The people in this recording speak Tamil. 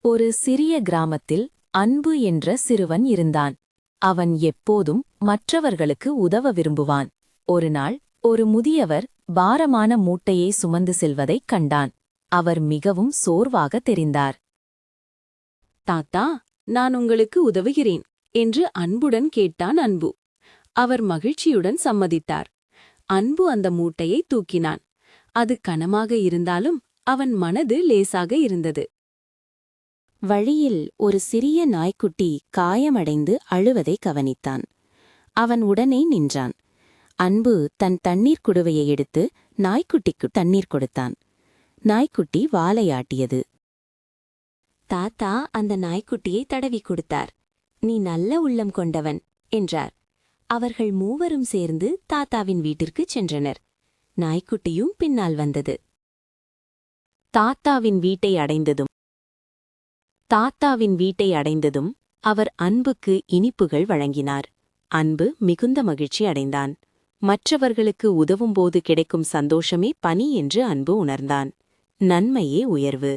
ஒரு சிறிய கிராமத்தில் அன்பு என்ற சிறுவன் இருந்தான். அவன் எப்போதும் மற்றவர்களுக்கு உதவ விரும்புவான். ஒருநாள் ஒரு முதியவர் பாரமான மூட்டையை சுமந்து செல்வதைக் கண்டான். அவர் மிகவும் சோர்வாக தெரிந்தார். தாத்தா, நான் உங்களுக்கு உதவுகிறேன் என்று அன்புடன் கேட்டான் அன்பு. அவர் மகிழ்ச்சியுடன் சம்மதித்தார். அன்பு அந்த மூட்டையை தூக்கினான். அது கனமாக இருந்தாலும் அவன் மனது லேசாக இருந்தது. வழியில் ஒரு சிறிய நாய்க்குட்டி காயமடைந்து அழுவதை கவனித்தான். அவன் உடனே நின்றான். அன்பு தன் தண்ணீர் குடுவையை எடுத்து நாய்க்குட்டிக்கு தண்ணீர் கொடுத்தான். நாய்க்குட்டி வாலையாட்டியது. தாத்தா அந்த நாய்க்குட்டியை தடவி கொடுத்தார். நீ நல்ல உள்ளம் கொண்டவன் என்றார். அவர்கள் மூவரும் சேர்ந்து தாத்தாவின் வீட்டிற்குச் சென்றனர். நாய்க்குட்டியும் பின்னால் வந்தது. தாத்தாவின் வீட்டை அடைந்ததும் அவர் அன்புக்கு இனிப்புகள் வழங்கினார். அன்பு மிகுந்த மகிழ்ச்சி அடைந்தான். மற்றவர்களுக்கு உதவும்போது கிடைக்கும் சந்தோஷமே பணி என்று அன்பு உணர்ந்தான். நன்மையே உயர்வு.